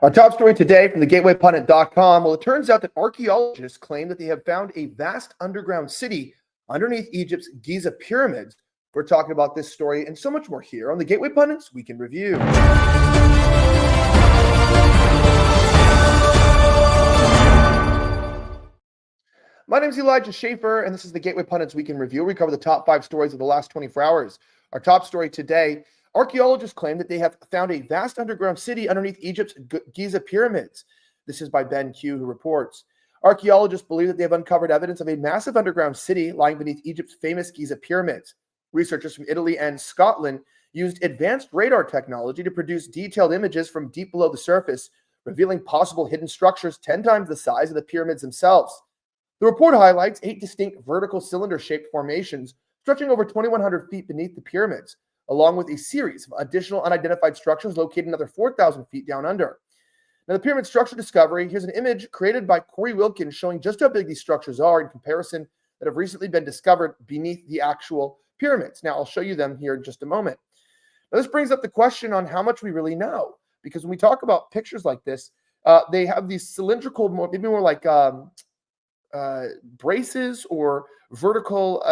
Our top story today from the gatewaypundit.com. Well, it turns out that archaeologists claim that they have found a vast underground city underneath Egypt's Giza pyramids. We're talking about this story and so much more here on the Gateway Pundits Weekend Review. My name is Elijah Schaffer, and this is the Gateway Pundits Weekend Review. We cover the top 5 stories of the last 24 hours. Our top story today, archaeologists claim that they have found a vast underground city underneath Egypt's Giza pyramids. This is by Ben Q, who reports. Archaeologists believe that they have uncovered evidence of a massive underground city lying beneath Egypt's famous Giza pyramids. Researchers from Italy and Scotland used advanced radar technology to produce detailed images from deep below the surface, revealing possible hidden structures 10 times the size of the pyramids themselves. The report highlights 8 distinct vertical cylinder-shaped formations stretching over 2,100 feet beneath the pyramids, along with a series of additional unidentified structures located another 4,000 feet down under. Now, the pyramid structure discovery, here's an image created by Corey Wilkins showing just how big these structures are in comparison that have recently been discovered beneath the actual pyramids. Now, I'll show you them here in just a moment. Now, this brings up the question on how much we really know, because when we talk about pictures like this, they have these cylindrical, maybe more like braces or vertical,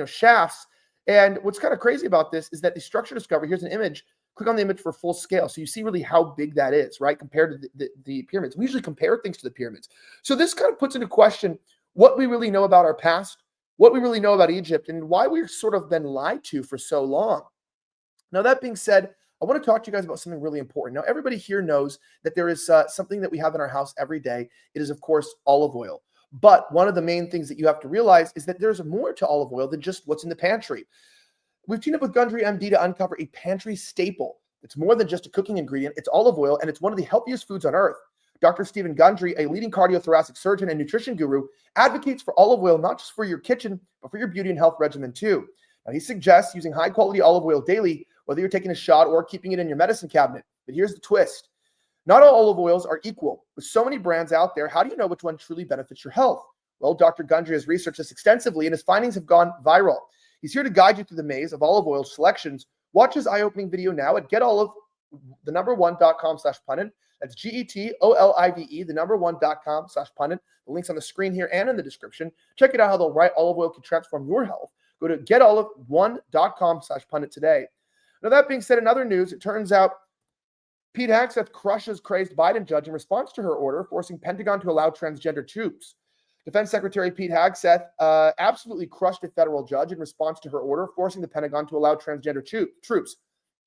shafts. And what's kind of crazy about this is that the structure discovery, here's an image, click on the image for full scale. So you see really how big that is, right? Compared to the pyramids. We usually compare things to the pyramids. So this kind of puts into question what we really know about our past, what we really know about Egypt, and why we've sort of been lied to for so long. Now, that being said, I want to talk to you guys about something really important. Now, everybody here knows that there is something that we have in our house every day. It is, of course, olive oil. But one of the main things that you have to realize is that there's more to olive oil than just what's in the pantry. We've teamed up with Gundry MD to uncover a pantry staple. It's more than just a cooking ingredient. It's olive oil, and it's one of the healthiest foods on earth. Dr. Stephen Gundry, a leading cardiothoracic surgeon and nutrition guru, advocates for olive oil not just for your kitchen, but for your beauty and health regimen too. Now, he suggests using high-quality olive oil daily, whether you're taking a shot or keeping it in your medicine cabinet. But here's the twist. Not all olive oils are equal. With so many brands out there, how do you know which one truly benefits your health? Well, Dr. Gundry has researched this extensively, and his findings have gone viral. He's here to guide you through the maze of olive oil selections. Watch his eye-opening video now at getolive1.com/pundit. That's GETOLIVE, one.com/pundit. The link's on the screen here and in the description. Check it out how the right olive oil can transform your health. Go to getolive1.com/pundit today. Now, that being said, in other news, it turns out Pete Hegseth crushes Crazed Biden judge in response to her order, forcing Pentagon to allow transgender troops. Defense Secretary Pete Hegseth absolutely crushed a federal judge in response to her order, forcing the Pentagon to allow transgender troops.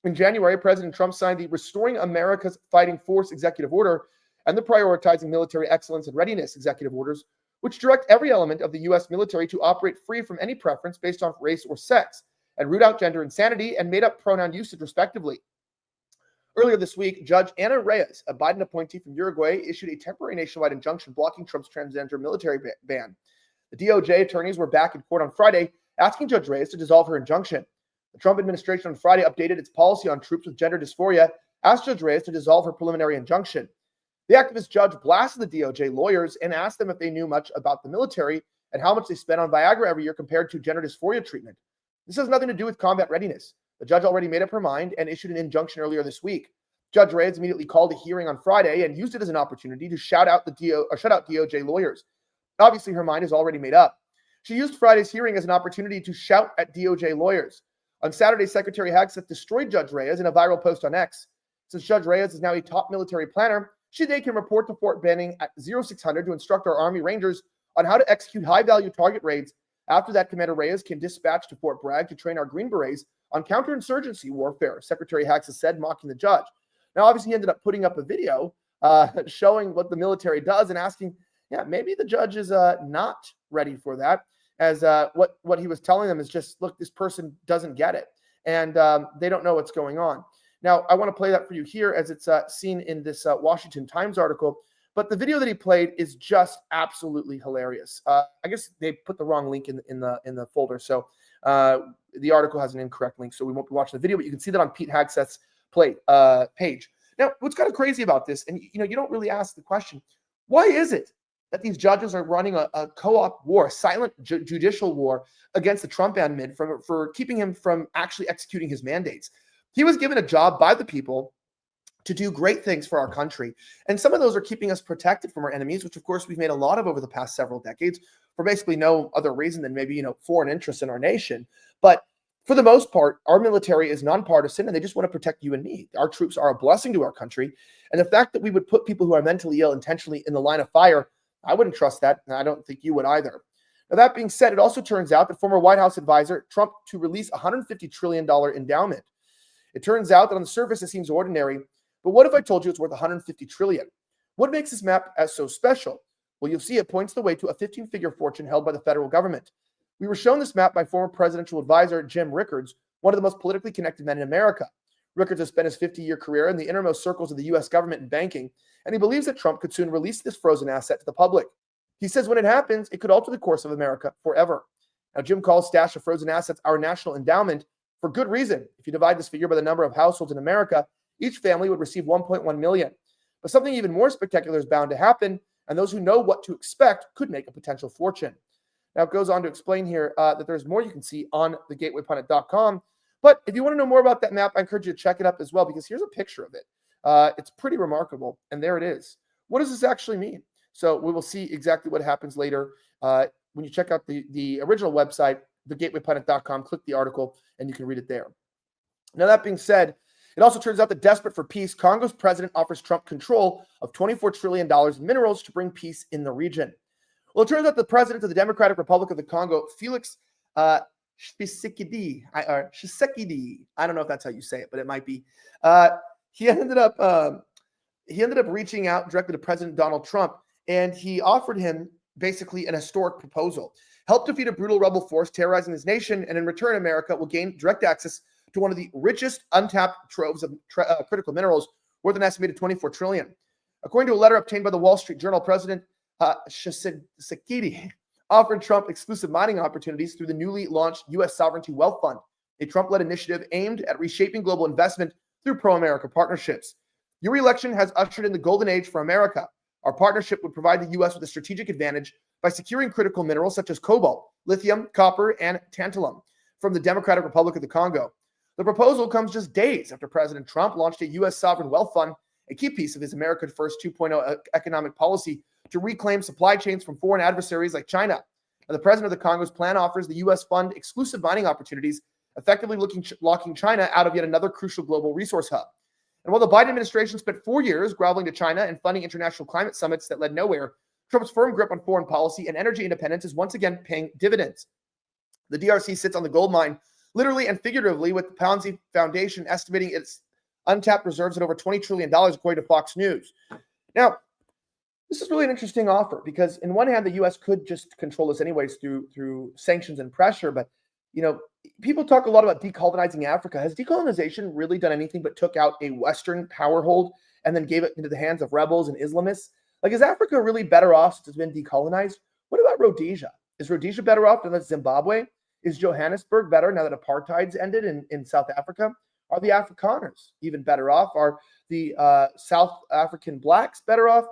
In January, President Trump signed the Restoring America's Fighting Force Executive Order and the Prioritizing Military Excellence and Readiness Executive Orders, which direct every element of the U.S. military to operate free from any preference based on race or sex, and root out gender insanity and made up pronoun usage, respectively. Earlier this week, Judge Ana Reyes, a Biden appointee from Uruguay, issued a temporary nationwide injunction blocking Trump's transgender military ban. The DOJ attorneys were back in court on Friday, asking Judge Reyes to dissolve her injunction. The Trump administration on Friday updated its policy on troops with gender dysphoria, asked Judge Reyes to dissolve her preliminary injunction. The activist judge blasted the DOJ lawyers and asked them if they knew much about the military and how much they spent on Viagra every year compared to gender dysphoria treatment. This has nothing to do with combat readiness. The judge already made up her mind and issued an injunction earlier this week. Judge Reyes immediately called a hearing on Friday and used it as an opportunity to shut out DOJ lawyers. Obviously, her mind is already made up. She used Friday's hearing as an opportunity to shout at DOJ lawyers. On Saturday, Secretary Hegseth destroyed Judge Reyes in a viral post on X. Since Judge Reyes is now a top military planner, today can report to Fort Benning at 0600 to instruct our Army Rangers on how to execute high-value target raids. After that, Commander Reyes can dispatch to Fort Bragg to train our Green Berets on counterinsurgency warfare, Secretary Hegseth said, mocking the judge. Now, obviously, he ended up putting up a video showing what the military does and asking, maybe the judge is not ready for that, as what he was telling them is just, look, this person doesn't get it, and they don't know what's going on. Now, I want to play that for you here as it's seen in this Washington Times article, but the video that he played is just absolutely hilarious. I guess they put the wrong link in the folder, so the article has an incorrect link, so we won't be watching the video, but you can see that on Pete Hegseth's page. Now, what's kind of crazy about this, and you don't really ask the question, why is it that these judges are running a co-op war, a silent judicial war against the Trump admin for keeping him from actually executing his mandates? He was given a job by the people to do great things for our country. And some of those are keeping us protected from our enemies, which of course we've made a lot of over the past several decades for basically no other reason than maybe, foreign interests in our nation. But for the most part, our military is nonpartisan and they just want to protect you and me. Our troops are a blessing to our country. And the fact that we would put people who are mentally ill intentionally in the line of fire, I wouldn't trust that. And I don't think you would either. Now, that being said, it also turns out that former White House advisor Trump to release $150 trillion endowment. It turns out that on the surface, it seems ordinary. But what if I told you it's worth $150 trillion? What makes this map as so special? Well, you'll see it points the way to a 15-figure fortune held by the federal government. We were shown this map by former presidential advisor Jim Rickards, one of the most politically connected men in America. Rickards has spent his 50-year career in the innermost circles of the U.S. government and banking, and he believes that Trump could soon release this frozen asset to the public. He says when it happens, it could alter the course of America forever. Now, Jim calls stash of frozen assets our national endowment for good reason. If you divide this figure by the number of households in America, each family would receive $1.1 million. But something even more spectacular is bound to happen, and those who know what to expect could make a potential fortune. Now, it goes on to explain here that there's more you can see on thegatewaypundit.com. But if you want to know more about that map, I encourage you to check it up as well, because here's a picture of it. It's pretty remarkable, and there it is. What does this actually mean? So we will see exactly what happens later. When you check out the original website, thegatewaypundit.com, click the article, and you can read it there. Now, that being said, it also turns out that desperate for peace, Congo's president offers Trump control of $24 trillion in minerals to bring peace in the region. Well, it turns out the president of the Democratic Republic of the Congo, Felix Tshisekedi, I don't know if that's how you say it, but it might be. He ended up reaching out directly to President Donald Trump, and he offered him basically an historic proposal. Help defeat a brutal rebel force terrorizing his nation, and in return, America will gain direct access to one of the richest untapped troves of critical minerals worth an estimated $24 trillion. According to a letter obtained by the Wall Street Journal, President Tshisekedi offered Trump exclusive mining opportunities through the newly launched U.S. Sovereignty Wealth Fund, a Trump-led initiative aimed at reshaping global investment through pro-America partnerships. Your election has ushered in the golden age for America. Our partnership would provide the U.S. with a strategic advantage by securing critical minerals such as cobalt, lithium, copper, and tantalum from the Democratic Republic of the Congo. The proposal comes just days after President Trump launched a U.S. sovereign wealth fund, a key piece of his America First 2.0 economic policy to reclaim supply chains from foreign adversaries like China. And the president of the Congo's plan offers the U.S. fund exclusive mining opportunities, effectively locking China out of yet another crucial global resource hub. And while the Biden administration spent 4 years groveling to China and funding international climate summits that led nowhere, Trump's firm grip on foreign policy and energy independence is once again paying dividends. The DRC sits on the gold mine, literally and figuratively, with the Ponzi Foundation estimating its untapped reserves at over $20 trillion, according to Fox News. Now, this is really an interesting offer because, in one hand, the U.S. could just control this anyways through sanctions and pressure. But, people talk a lot about decolonizing Africa. Has decolonization really done anything but took out a Western power hold and then gave it into the hands of rebels and Islamists? Like, is Africa really better off since it's been decolonized? What about Rhodesia? Is Rhodesia better off than Zimbabwe? Is Johannesburg better now that apartheid's ended in South Africa? Are the Afrikaners even better off? Are the South African blacks better off?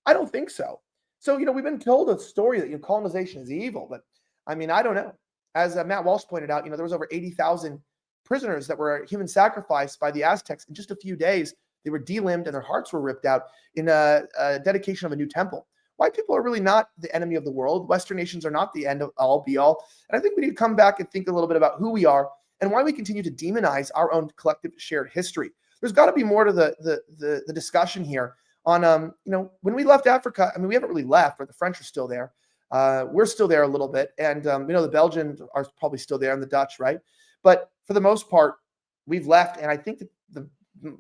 I don't think so. So, we've been told a story that colonization is evil, but I don't know. As Matt Walsh pointed out, there was over 80,000 prisoners that were human sacrificed by the Aztecs in just a few days. They were delimbed and their hearts were ripped out in a dedication of a new temple. White people are really not the enemy of the world. Western nations are not the end of all be all. And I think we need to come back and think a little bit about who we are and why we continue to demonize our own collective shared history. There's got to be more to the discussion here on, when we left Africa. We haven't really left, but the French are still there. We're still there a little bit. And, the Belgians are probably still there and the Dutch, right? But for the most part, we've left. And I think that the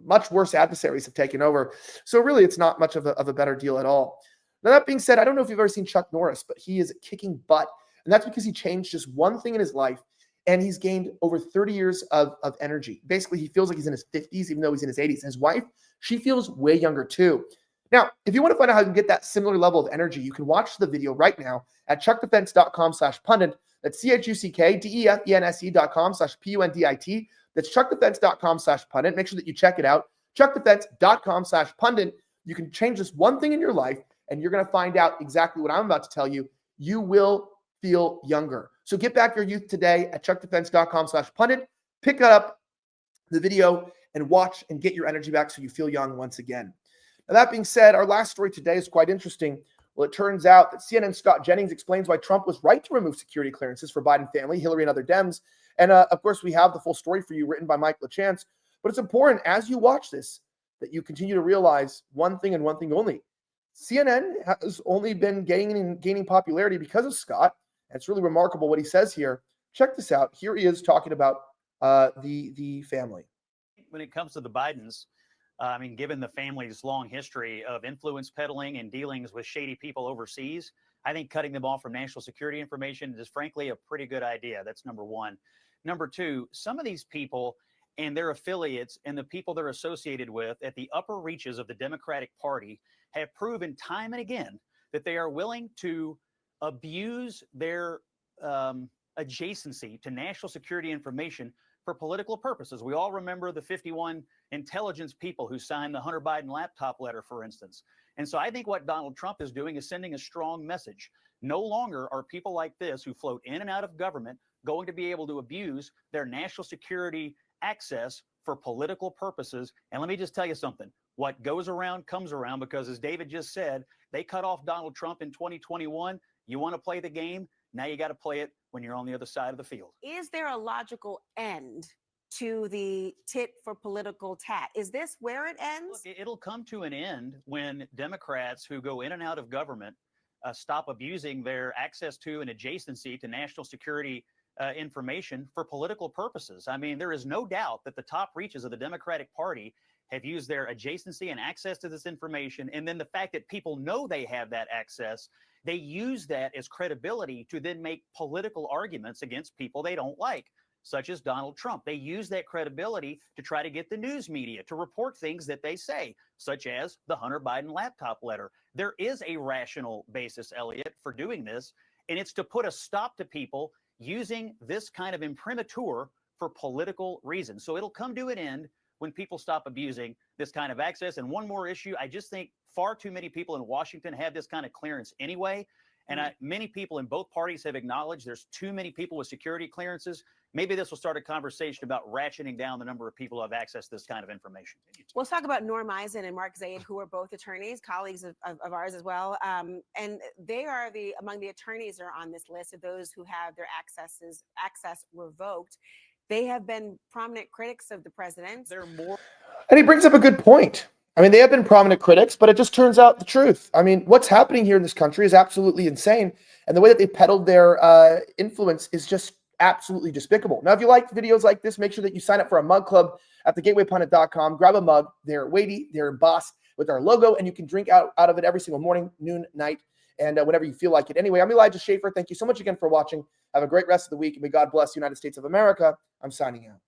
much worse adversaries have taken over. So really, it's not much of a better deal at all. Now, that being said, I don't know if you've ever seen Chuck Norris, but he is kicking butt. And that's because he changed just one thing in his life. And he's gained over 30 years of energy. Basically, he feels like he's in his 50s, even though he's in his 80s. And his wife, she feels way younger too. Now, if you want to find out how you can get that similar level of energy, you can watch the video right now at chuckdefense.com/pundit. That's CHUCKDEFENSE.com/PUNDIT. That's chuckdefense.com/pundit. Make sure that you check it out. chuckdefense.com/pundit. You can change this one thing in your life, and you're going to find out exactly what I'm about to tell you. You will feel younger. So get back your youth today at chuckdefense.com/pundit. Pick up the video and watch and get your energy back so you feel young once again. Now, that being said, our last story today is quite interesting. Well, it turns out that CNN's Scott Jennings explains why Trump was right to remove security clearances for Biden family, Hillary, and other Dems. And of course, we have the full story for you written by Mike LaChance. But it's important as you watch this that you continue to realize one thing and one thing only. CNN has only been gaining popularity because of Scott. And it's really remarkable what he says here. Check this out. Here he is talking about the family. When it comes to the Bidens, I mean, given the family's long history of influence peddling and dealings with shady people overseas, I think cutting them off from national security information is frankly a pretty good idea. That's number one. Number two, some of these people and their affiliates and the people they're associated with at the upper reaches of the Democratic Party have proven time and again that they are willing to abuse their adjacency to national security information for political purposes. We all remember the 51 intelligence people who signed the Hunter Biden laptop letter, for instance. And so I think what Donald Trump is doing is sending a strong message. No longer are people like this who float in and out of government going to be able to abuse their national security access for political purposes. And let me just tell you something. What goes around comes around, because as David just said, they cut off Donald Trump in 2021. You want to play the game? Now you got to play it when you're on the other side of the field. Is there a logical end to the tit for political tat? Is this where it ends? Look, it'll come to an end when Democrats who go in and out of government stop abusing their access to and adjacency to national security information for political purposes. I mean, there is no doubt that the top reaches of the Democratic Party have used their adjacency and access to this information. And then the fact that people know they have that access, they use that as credibility to then make political arguments against people they don't like, such as Donald Trump. They use that credibility to try to get the news media to report things that they say, such as the Hunter Biden laptop letter. There is a rational basis, Elliot, for doing this, and it's to put a stop to people using this kind of imprimatur for political reasons. So it'll come to an end when people stop abusing this kind of access. And one more issue, I just think far too many people in Washington have this kind of clearance anyway. And many people in both parties have acknowledged there's too many people with security clearances. Maybe this will start a conversation about ratcheting down the number of people who have access to this kind of information. We'll talk about Norm Eisen and Mark Zaid, who are both attorneys, colleagues of ours as well. And they are among the attorneys that are on this list of those who have their access revoked. They have been prominent critics of the president. They're more. And he brings up a good point. I mean, they have been prominent critics, but it just turns out the truth. I mean, what's happening here in this country is absolutely insane. And the way that they peddled their influence is just absolutely despicable. Now, if you like videos like this, make sure that you sign up for a mug club at thegatewaypundit.com. Grab a mug. They're weighty, they're embossed with our logo, and you can drink out of it every single morning, noon, night, and whenever you feel like it. Anyway, I'm Elijah Schaffer. Thank you so much again for watching. Have a great rest of the week, and may God bless the United States of America. I'm signing out.